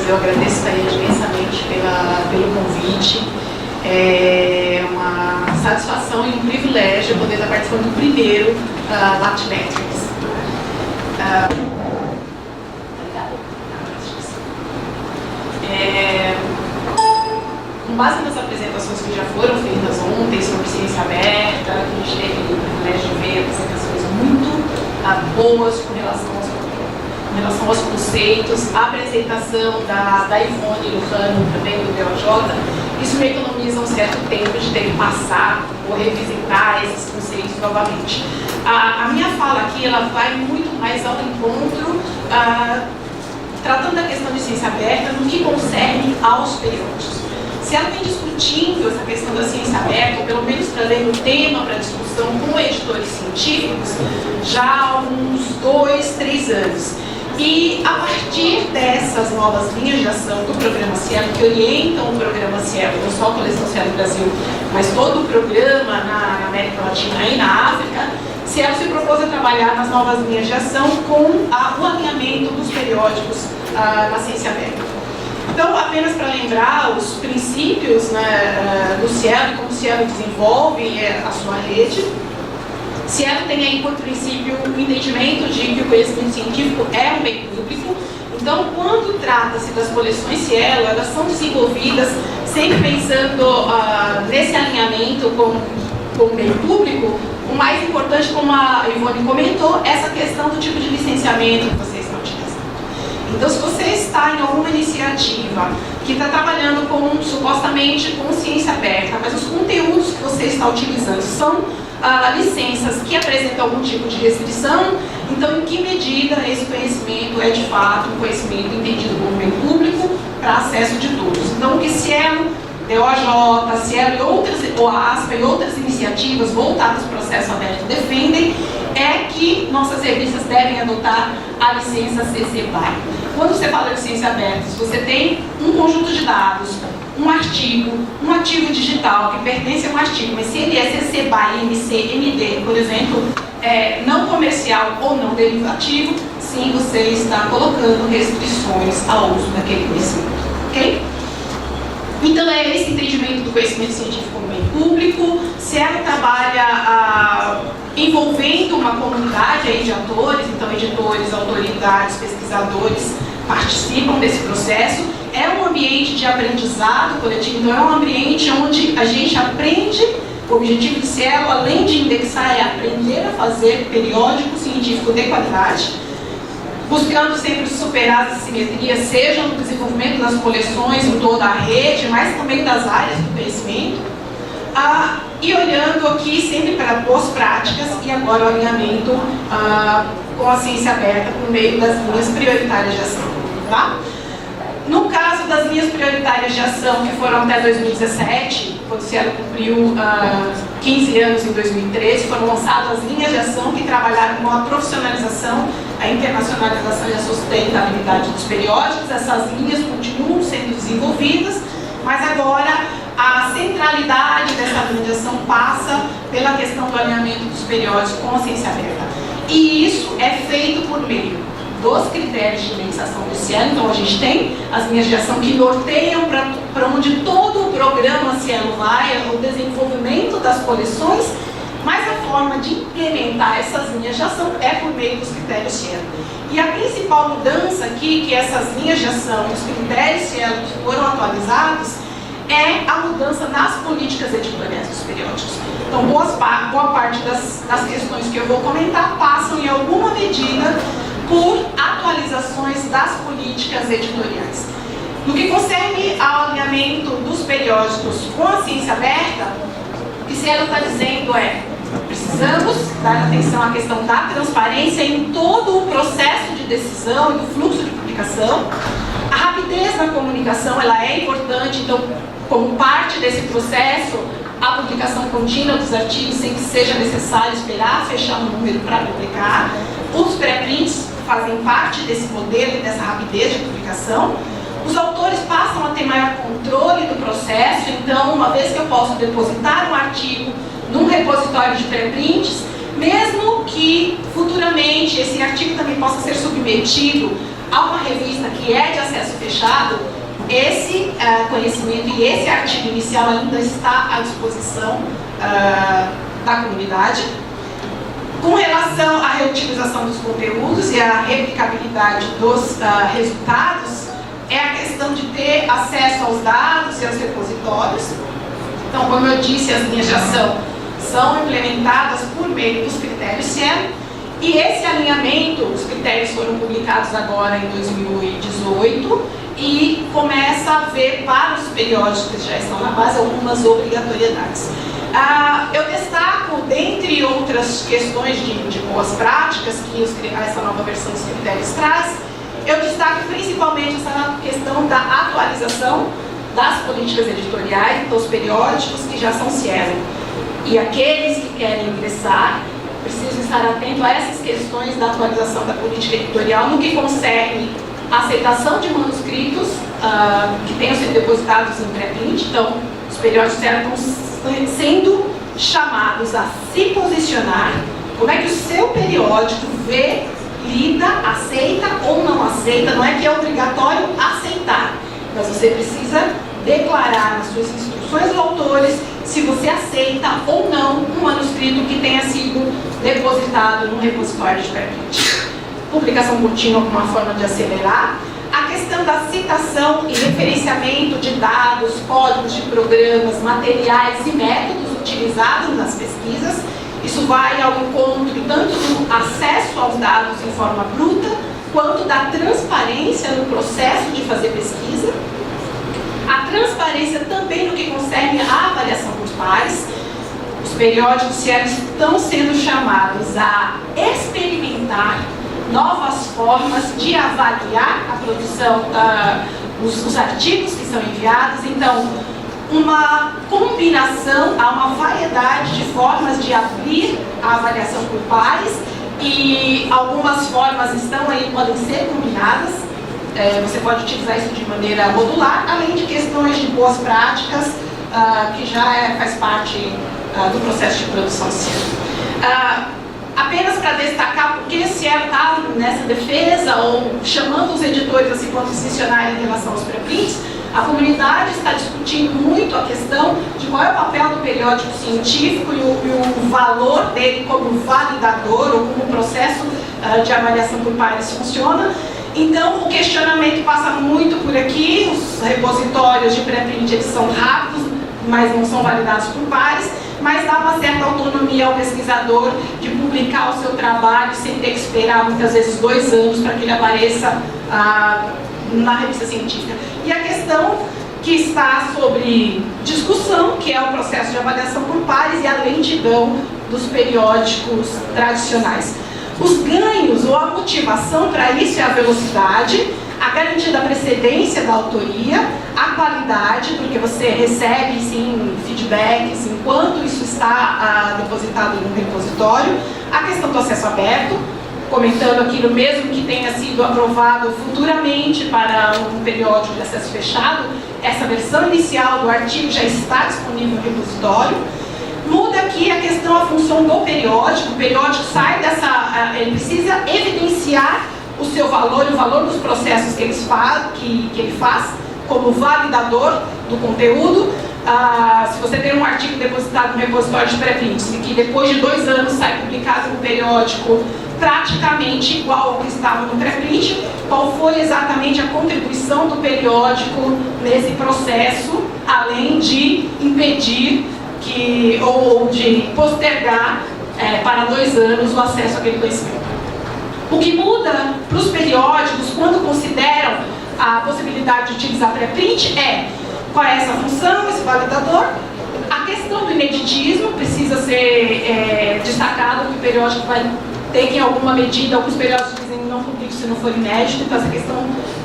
Meninas, eu agradeço imensamente pelo convite. É uma satisfação e um privilégio poder estar participando do primeiro Latmetrics. Com base nas apresentações que já foram feitas ontem sobre ciência aberta, a gente teve o privilégio de ver apresentações muito boas com relação aos conceitos, a apresentação da Ivone Lujano, também do BOJ, isso me economiza um certo tempo de ter que passar ou revisitar esses conceitos novamente. A minha fala aqui, ela vai muito mais ao encontro, tratando da questão de ciência aberta no que concerne aos periódicos. Se ela vem discutindo essa questão da ciência aberta, ou pelo menos trazendo o tema para discussão com editores científicos, já há uns 2, 3 anos. E a partir dessas novas linhas de ação do programa Cielo, que orientam o programa Cielo, não só a coleção Cielo Brasil, mas todo o programa na América Latina e na África, Cielo se propôs a trabalhar nas novas linhas de ação com o alinhamento dos periódicos na ciência aberta. Então, apenas para lembrar os princípios do Cielo, como o Cielo desenvolve a sua rede. Cielo tem aí por princípio o entendimento de que o conhecimento científico é um bem público. Então, quando trata-se das coleções Cielo, elas são desenvolvidas sempre pensando nesse alinhamento com o bem público. O mais importante, como a Ivone comentou, essa questão do tipo de licenciamento que vocês estão utilizando. Então, se você está em alguma iniciativa que está trabalhando supostamente com ciência aberta, mas os conteúdos que você está utilizando são licenças que apresentam algum tipo de restrição, então em que medida esse conhecimento é de fato um conhecimento entendido como bem público para acesso de todos. Então, o que Cielo, BOJ, Cielo e outras, OASPA e outras iniciativas voltadas para o processo aberto defendem é que nossas revistas devem adotar a licença CC BY. Quando você fala de ciência aberta, se você tem um conjunto de dados, um artigo, um ativo digital que pertence a um artigo, mas se ele é CC BY, MC, MD, por exemplo, não comercial ou não derivativo, sim, você está colocando restrições ao uso daquele conhecimento, ok? Então, é esse entendimento do conhecimento científico como bem público. Cielo trabalha envolvendo uma comunidade aí de atores, então editores, autoridades, pesquisadores participam desse processo. É um ambiente de aprendizado coletivo, então é um ambiente onde a gente aprende. O objetivo do Cielo, além de indexar, é aprender a fazer periódico científico de qualidade, buscando sempre superar as assimetrias, seja no desenvolvimento das coleções em toda a rede, mas também das áreas do conhecimento, e olhando aqui sempre para boas práticas e agora o alinhamento com a ciência aberta por meio das linhas prioritárias de ação. Tá? No caso das linhas prioritárias de ação, que foram até 2017, quando o Cielo cumpriu 15 anos em 2013, foram lançadas as linhas de ação que trabalharam com a profissionalização, a internacionalização e a sustentabilidade dos periódicos. Essas linhas continuam sendo desenvolvidas, mas agora a centralidade dessa linha de ação passa pela questão do alinhamento dos periódicos com a ciência aberta. E isso é feito por meio dos critérios de indexação do Cielo. Então, a gente tem as linhas de ação que norteiam para onde todo o programa Cielo vai, o desenvolvimento das coleções, mas a forma de implementar essas linhas de ação é por meio dos critérios Cielo. E a principal mudança aqui, que essas linhas de ação e os critérios Cielo que foram atualizados, é a mudança nas políticas editoriais dos periódicos. Então, boa parte das questões que eu vou comentar passam em alguma medida por atualizações das políticas editoriais. No que concerne ao alinhamento dos periódicos com a ciência aberta, o que Cielo está dizendo é: precisamos dar atenção à questão da transparência em todo o processo de decisão e do fluxo de publicação. A rapidez na comunicação, ela é importante, então, como parte desse processo, a publicação contínua dos artigos sem que seja necessário esperar fechar um número para publicar. Os pré-prints fazem parte desse modelo e dessa rapidez de publicação. Os autores passam a ter maior controle do processo, então, uma vez que eu posso depositar um artigo num repositório de pré-prints, mesmo que futuramente esse artigo também possa ser submetido a uma revista que é de acesso fechado, esse conhecimento e esse artigo inicial ainda está à disposição da comunidade. Com relação à reutilização dos conteúdos e à replicabilidade dos resultados, é a questão de ter acesso aos dados e aos repositórios. Então, como eu disse, as linhas de ação são implementadas por meio dos critérios SEM, e esse alinhamento, os critérios foram publicados agora em 2018, e começa a haver para os periódicos que já estão na base algumas obrigatoriedades. Eu destaco, dentre outras questões de boas práticas que essa nova versão dos critérios traz, eu destaco principalmente essa questão da atualização das políticas editoriais dos periódicos que já são CIESM. E aqueles que querem ingressar precisam estar atentos a essas questões da atualização da política editorial no que concerne a aceitação de manuscritos que tenham sido depositados em pré-print. Então, os periódicos estão sendo chamados a se posicionar, como é que o seu periódico vê, lida, aceita ou não aceita. Não é que é obrigatório aceitar, mas você precisa declarar nas suas instruções aos autores se você aceita ou não um manuscrito que tenha sido depositado num repositório de pré-print. Publicação contínua como uma forma de acelerar. A questão da citação e referenciamento de dados, códigos de programas, materiais e métodos utilizados nas pesquisas. Isso vai ao encontro tanto do acesso aos dados em forma bruta, quanto da transparência no processo de fazer pesquisa. A transparência também no que concerne a avaliação por pares. Os periódicos estão sendo chamados a experimentar novas formas de avaliar a produção, os artigos que são enviados. Então, uma combinação, há uma variedade de formas de abrir a avaliação por pares, e algumas formas podem ser combinadas. Você pode utilizar isso de maneira modular, além de questões de boas práticas, que já faz parte do processo de produção CIEL. Apenas para destacar porque o CIEL está nessa defesa, ou chamando os editores a se posicionarem em relação aos pré-prints, a comunidade está discutindo muito a questão de qual é o papel do periódico científico e o valor dele como validador, ou como processo de avaliação por pares funciona. Então, o questionamento passa muito por aqui. Os repositórios de pré-print eles são rápidos, mas não são validados por pares, mas dá uma certa autonomia ao pesquisador de publicar o seu trabalho sem ter que esperar muitas vezes 2 anos para que ele apareça na revista científica. E a questão que está sobre discussão, que é o processo de avaliação por pares e a lentidão dos periódicos tradicionais. Os ganhos ou a motivação para isso é a velocidade, a garantia da precedência da autoria, a qualidade, porque você recebe sim feedbacks enquanto isso está depositado no repositório, a questão do acesso aberto, comentando aquilo mesmo que tenha sido aprovado futuramente para um periódico de acesso fechado, essa versão inicial do artigo já está disponível no repositório. Muda aqui a questão, a função do periódico. O periódico sai ele precisa evidenciar o seu valor e o valor dos processos que ele faz como validador do conteúdo. Se você tem um artigo depositado no repositório de pré-prints e que depois de 2 anos sai publicado no periódico praticamente igual ao que estava no pré-print, qual foi exatamente a contribuição do periódico nesse processo, além de impedir ou de postergar para 2 anos o acesso àquele conhecimento. O que muda para os periódicos quando consideram a possibilidade de utilizar pré-print qual é essa função, esse validador. A questão do ineditismo precisa ser destacado, que o periódico vai ter que, em alguma medida, alguns periódicos dizem não publico se não for inédito, então essa questão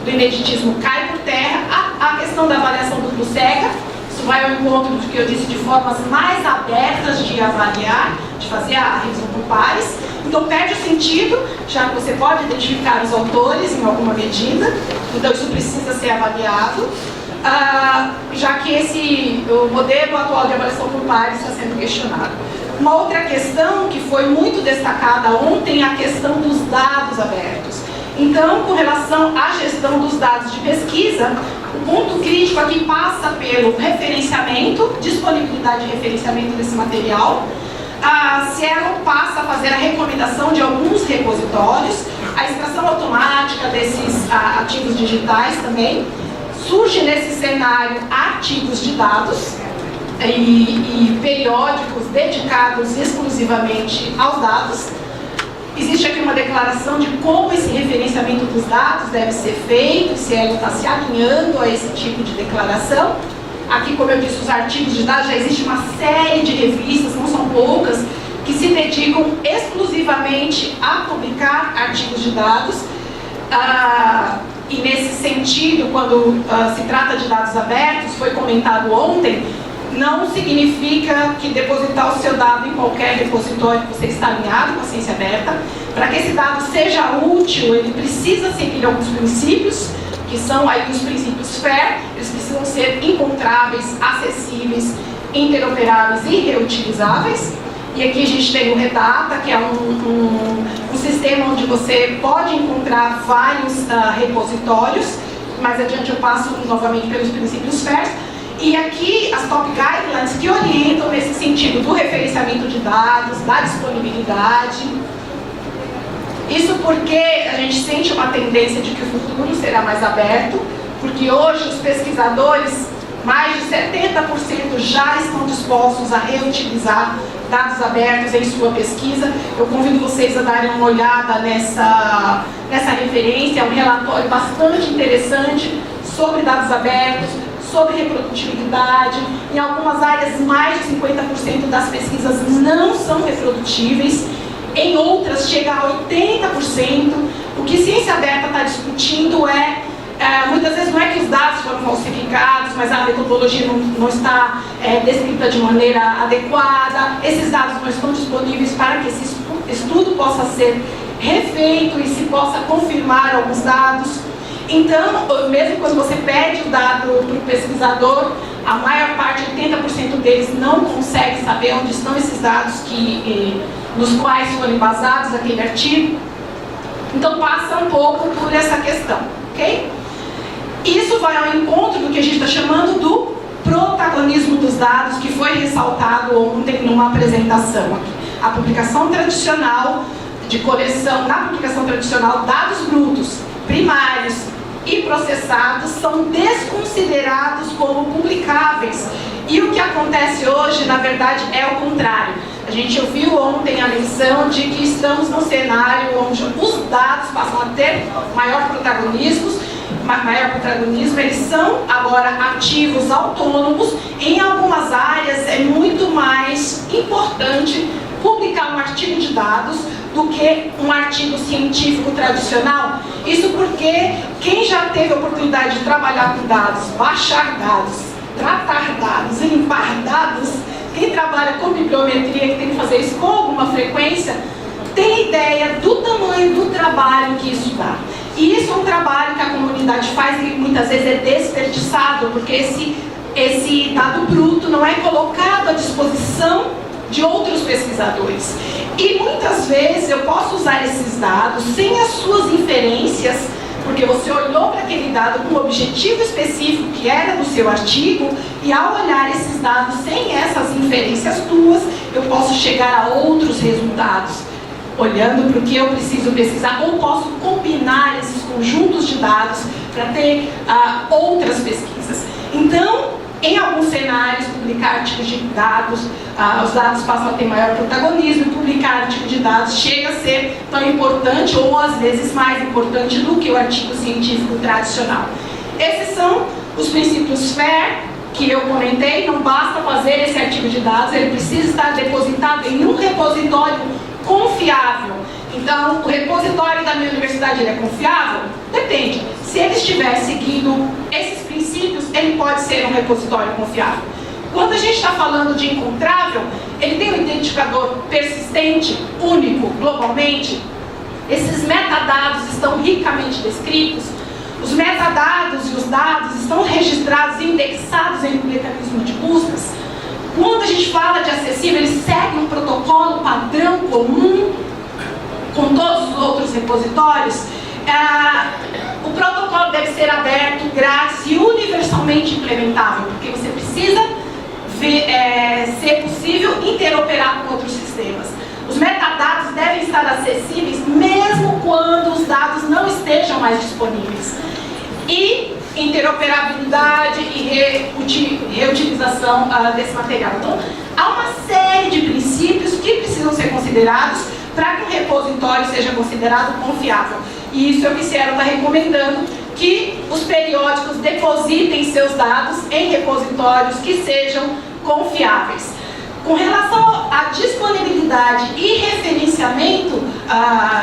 do ineditismo cai por terra. A questão da avaliação duplo cega, isso vai ao encontro do que eu disse, de formas mais abertas de avaliar, de fazer a revisão por pares. Então perde o sentido, já que você pode identificar os autores em alguma medida, então isso precisa ser avaliado, já que o modelo atual de avaliação por pares está sendo questionado. Uma outra questão que foi muito destacada ontem é a questão dos dados abertos. Então, com relação à gestão dos dados de pesquisa, o ponto crítico aqui passa pelo referenciamento, disponibilidade de referenciamento desse material. A Cielo passa a fazer a recomendação de alguns repositórios, a extração automática desses ativos digitais também. Surge nesse cenário artigos de dados e periódicos dedicados exclusivamente aos dados. Existe aqui uma declaração de como esse referenciamento dos dados deve ser feito, se ela está se alinhando a esse tipo de declaração. Aqui, como eu disse, os artigos de dados, já existe uma série de revistas, não são poucas, que se dedicam exclusivamente a publicar artigos de dados. E nesse sentido, quando se trata de dados abertos, foi comentado ontem, não significa que depositar o seu dado em qualquer repositório que você está alinhado com a ciência aberta. Para que esse dado seja útil, ele precisa seguir alguns princípios, que são aí os princípios FAIR. Eles precisam ser encontráveis, acessíveis, interoperáveis e reutilizáveis. E aqui a gente tem o Redata, que é um sistema onde você pode encontrar vários repositórios. Mais adiante eu passo novamente pelos princípios FAIR. E aqui as top guidelines que orientam nesse sentido do referenciamento de dados, da disponibilidade. Isso porque a gente sente uma tendência de que o futuro será mais aberto, porque hoje os pesquisadores, mais de 70% já estão dispostos a reutilizar dados abertos em sua pesquisa. Eu convido vocês a darem uma olhada nessa referência, é um relatório bastante interessante sobre dados abertos, sobre reprodutibilidade. Em algumas áreas, mais de 50% das pesquisas não são reprodutíveis. Em outras, chega a 80%. O que ciência aberta está discutindo muitas vezes não é que os dados foram falsificados, mas a metodologia não está descrita de maneira adequada. Esses dados não estão disponíveis para que esse estudo possa ser refeito e se possa confirmar alguns dados. Então, mesmo quando você pede o dado para o pesquisador, a maior parte, 80% deles, não consegue saber onde estão esses dados nos quais foram embasados aquele artigo. Então, passa um pouco por essa questão, ok? Isso vai ao encontro do que a gente está chamando do protagonismo dos dados, que foi ressaltado ontem numa apresentação aqui. A publicação tradicional de coleção, na publicação tradicional, dados brutos, primários e processados são desconsiderados como publicáveis. E o que acontece hoje, na verdade, é o contrário. A gente ouviu ontem a menção de que estamos num cenário onde os dados passam a ter maior protagonismo, eles são agora ativos autônomos. Em algumas áreas é muito mais importante publicar um artigo de dados do que um artigo científico tradicional. Isso porque quem já teve a oportunidade de trabalhar com dados, baixar dados, tratar dados, limpar dados, quem trabalha com bibliometria, que tem que fazer isso com alguma frequência, tem ideia do tamanho do trabalho que isso dá. E isso é um trabalho que a comunidade faz e muitas vezes é desperdiçado, porque esse dado bruto não é colocado à disposição de outros pesquisadores. E muitas vezes eu posso usar esses dados sem as suas inferências, porque você olhou para aquele dado com um objetivo específico que era do seu artigo, e ao olhar esses dados sem essas inferências tuas, eu posso chegar a outros resultados, olhando para o que eu preciso pesquisar, ou posso combinar esses conjuntos de dados para ter outras pesquisas. Então, em alguns cenários, publicar artigos de dados, os dados passam a ter maior protagonismo, e publicar artigo de dados chega a ser tão importante, ou às vezes mais importante, do que o artigo científico tradicional. Esses são os princípios FAIR, que eu comentei. Não basta fazer esse artigo de dados, ele precisa estar depositado em um repositório confiável. Então, o repositório da minha universidade, ele é confiável? Depende. Se ele estiver seguindo esses princípios, ele pode ser um repositório confiável. Quando a gente está falando de encontrável, ele tem um identificador persistente, único, globalmente. Esses metadados estão ricamente descritos. Os metadados e os dados estão registrados e indexados em um mecanismo de buscas. Quando a gente fala de acessível, ele segue um protocolo padrão comum com todos os outros repositórios. O protocolo deve ser aberto, grátis e universalmente implementável, porque você precisa ser possível interoperar com outros sistemas. Os metadados devem estar acessíveis mesmo quando os dados não estejam mais disponíveis. E interoperabilidade e reutilização desse material. Então, há uma série de princípios que precisam ser considerados para que o repositório seja considerado confiável. E isso é o que o Cielo está recomendando, que os periódicos depositem seus dados em repositórios que sejam confiáveis. Com relação à disponibilidade e referenciamento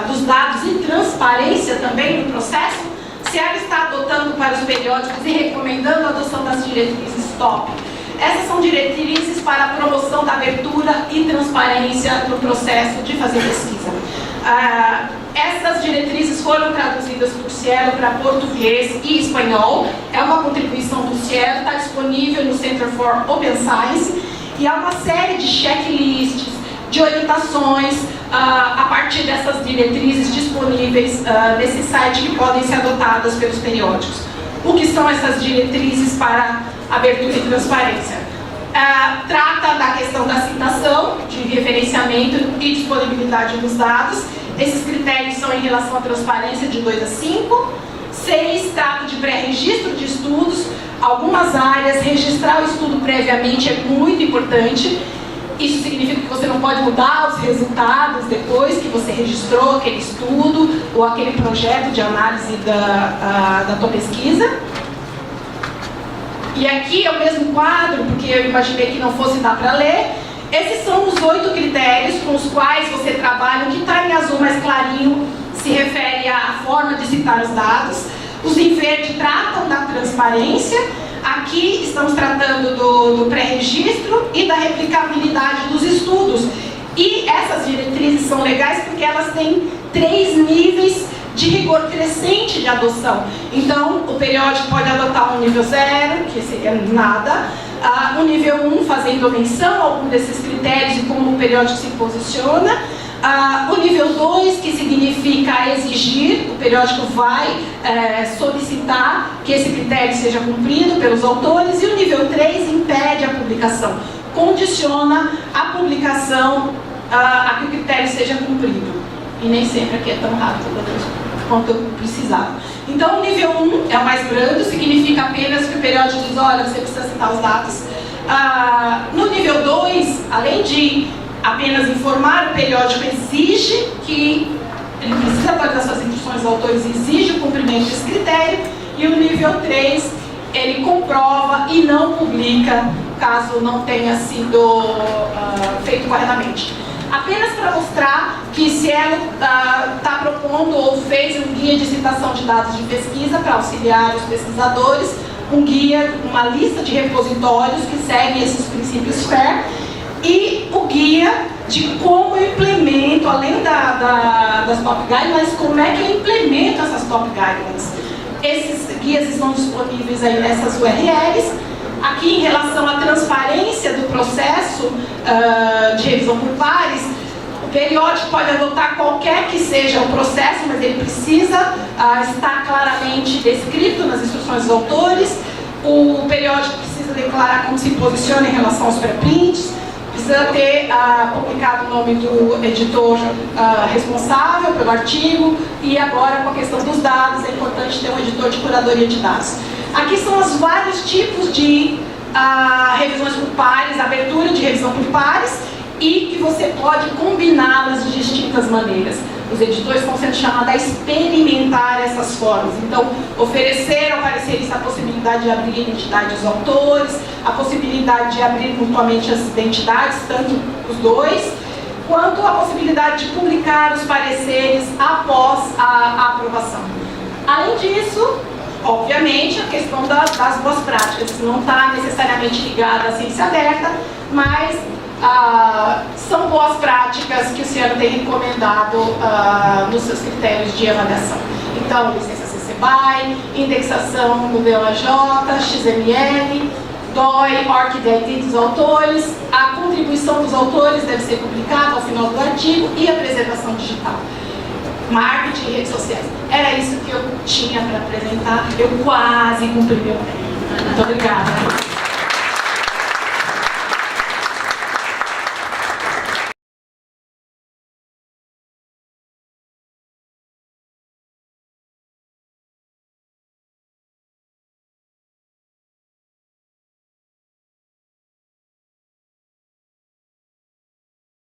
dos dados e transparência também no processo, o Cielo está adotando para os periódicos e recomendando a adoção das diretrizes TOP. Essas são diretrizes para a promoção da abertura e transparência no processo de fazer pesquisa. Essas diretrizes foram traduzidas por Cielo para português e espanhol. É uma contribuição do Cielo, está disponível no Center for Open Science. E há uma série de checklists, de orientações a partir dessas diretrizes disponíveis nesse site que podem ser adotadas pelos periódicos. O que são essas diretrizes para abertura e transparência? Trata da questão da citação, de referenciamento e disponibilidade dos dados. Esses critérios são em relação à transparência de 2 a 5. 6, trata de pré-registro de estudos. Algumas áreas, registrar o estudo previamente é muito importante. Isso significa que você não pode mudar os resultados depois que você registrou aquele estudo ou aquele projeto de análise da tua pesquisa. E aqui é o mesmo quadro, porque eu imaginei que não fosse dar para ler. Esses são os 8 critérios com os quais você trabalha. O que está em azul mais clarinho se refere à forma de citar os dados. Os em verde tratam da transparência. Aqui estamos tratando do pré-registro e da replicabilidade dos estudos. E essas diretrizes são legais porque elas têm 3 níveis de rigor crescente de adoção. Então, o periódico pode adotar um nível 0, que seria nada, um nível 1, fazendo menção a algum desses critérios e como o periódico se posiciona, o nível 2, que significa exigir, o periódico vai solicitar que esse critério seja cumprido pelos autores, e o nível 3 impede a publicação, condiciona a publicação a que o critério seja cumprido. E nem sempre aqui é tão rápido quanto eu precisava. Então, o nível 1 é o mais brando, significa apenas que o periódico diz, olha, você precisa citar os dados. No nível 2, além de apenas informar, o periódico exige que ele precisa atualizar suas instruções aos autores, exige o cumprimento desse critério, e o nível 3, ele comprova e não publica caso não tenha sido feito corretamente. Apenas para mostrar que Cielo está propondo ou fez um guia de citação de dados de pesquisa para auxiliar os pesquisadores, um guia, uma lista de repositórios que seguem esses princípios FAIR, e o guia de como eu implemento, além das top guidelines, como é que eu implemento essas top guidelines. Esses guias estão disponíveis aí nessas URLs. Aqui, em relação à transparência do processo de revisão por pares, o periódico pode adotar qualquer que seja o processo, mas ele precisa estar claramente descrito nas instruções dos autores. O periódico precisa declarar como se posiciona em relação aos pré-prints, precisa ter publicado o nome do editor responsável pelo artigo, e agora, com a questão dos dados, é importante ter um editor de curadoria de dados. Aqui são os vários tipos de revisões por pares, abertura de revisão por pares, e que você pode combiná-las de distintas maneiras. Os editores estão sendo chamados a experimentar essas formas. Então, oferecer ao parecerista a possibilidade de abrir a identidade dos autores, a possibilidade de abrir mutuamente as identidades, tanto os dois, quanto a possibilidade de publicar os pareceres após a aprovação. Além disso, obviamente, a questão das boas práticas não está necessariamente ligada à ciência aberta, mas são boas práticas que o Cielo tem recomendado nos seus critérios de avaliação. Então, licença CC BY, indexação no DOAJ, XML, DOI, ORCID dos autores, a contribuição dos autores deve ser publicada ao final do artigo e a preservação digital. marketing e redes sociais. Era isso que eu tinha para apresentar. Eu quase cumpri meu tempo. Muito obrigada.